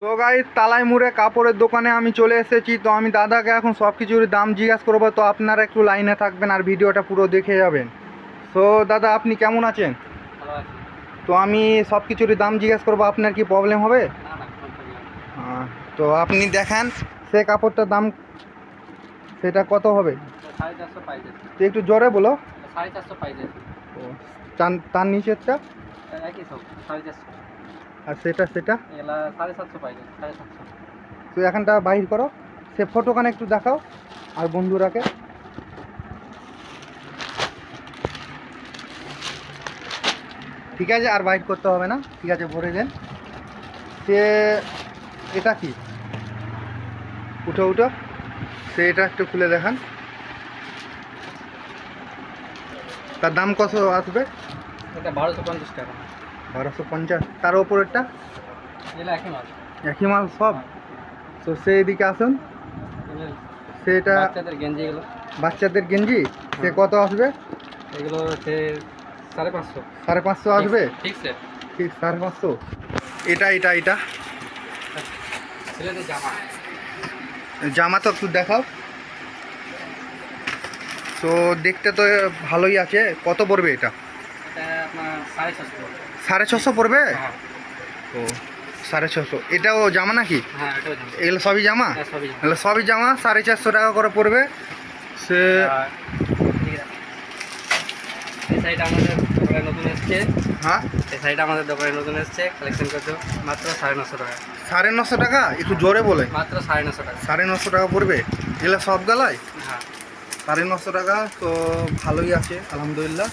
তো গাইস তালাই মুড়ে কাপড়ের দোকানে আমি চলে এসেছি। তো আমি দাদাকে এখন সব কিছুর দাম জিজ্ঞাসা করবো। তো আপনারা একটু লাইনে থাকবেন আর ভিডিওটা পুরো দেখে যাবেন। তো দাদা আপনি কেমন আছেন? ভালো আছি। তো আমি সব কিছুরই দাম জিজ্ঞাসা করবো, আপনার কি প্রবলেম হবে? না না, কোনো প্রবলেম নেই। তো আপনি দেখান সে কাপড়টার দাম, সেটা কত হবে? 450 পাই যাচ্ছে। তো একটু জোরে বলো। 450 পাই যাচ্ছে। ও, তার নিচেরটা? একই সব 450। আর সেটা এগুলা 750 পাই যাচ্ছে, 750। তো এখানটা বাহির করো, সে ফটোখানে একটু দেখাও আর বন্ধুরাকে। ঠিক আছে, আর বাইট করতে হবে না, ঠিক আছে ভরে দেন। সে এটা কি, উঠো উঠো, সে এটা একটু খুলে দেখান, তার দাম কত আসবে? এটা 1250 টাকা। 1250। তার ওপরেরটা? এগুলা একই মাল। একই মাল সব। তো সে এদিকে আসুন, সেটা বাচ্চাদের গেঞ্জি এগুলো। বাচ্চাদের গেঞ্জি, সে কত আসবে? এগুলো হচ্ছে 550। 550 আসবে? ঠিক স্যার। ঠিক 550। এটা ছেলেদের জামা। জামা তো একটু দেখাও। তো দেখতে তো ভালোই আছে, কত পড়বে এটা? এটা আপনার 650। 650 পড়বে? হ্যাঁ ও 650। এটাও জামা নাকি? হ্যাঁ, এটাও জামা। এগুলো সবই জামা? হ্যাঁ, সবই জামা। এগুলো সবই জামা, 450 টাকা করে পড়বে। সে আর এই সাইড আমাদের দোকানে নতুন এসছে। হ্যাঁ, এই সাইড আমাদের দোকানে নতুন এসছে, কালেকশন করতে মাত্র 950 টাকা। 950 টাকা? একটু জোরে বলে। মাত্র 950 টাকা। 950 টাকা পড়বে এগুলো সব গলায়? হ্যাঁ। 950 টাকা তো ভালোই আছে আলহামদুলিল্লাহ।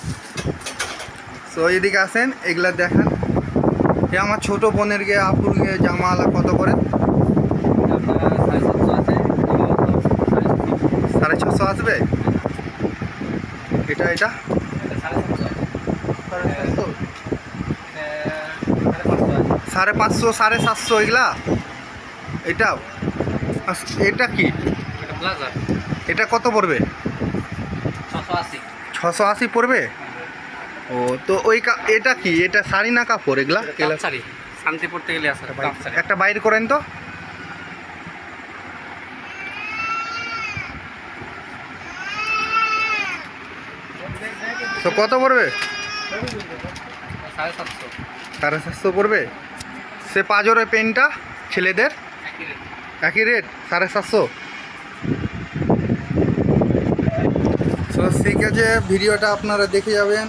তো এদিকে আসেন, এগুলা দেখান। এ আমার ছোট বোনের গিয়ে আপুর গিয়ে জামা আলা কত করে? আপনার 750 আছে, 650 আসবে? এটা এটা 750 আছে, 550, 550 আছে। 550, 750 এগুলা? এটাও? এটা কি, এটা ব্লাজার এটা কত পড়বে? 680। 680 পড়বে? ও, তো ওই এটা কি, এটা শাড়ি না কাপড় এগুলা? তাঁত শাড়ি, শান্তি পড়তে গেলে আছে তাঁত শাড়ি। একটা বাইর করেন তো। তো কত পড়বে? 750। 750 পড়বে। সে পাঁজরের পেনটা ছেলেদের একই রেট। একই রেট, 750। তো ঠিক আছে, ভিডিওটা আপনারা দেখে যাবেন।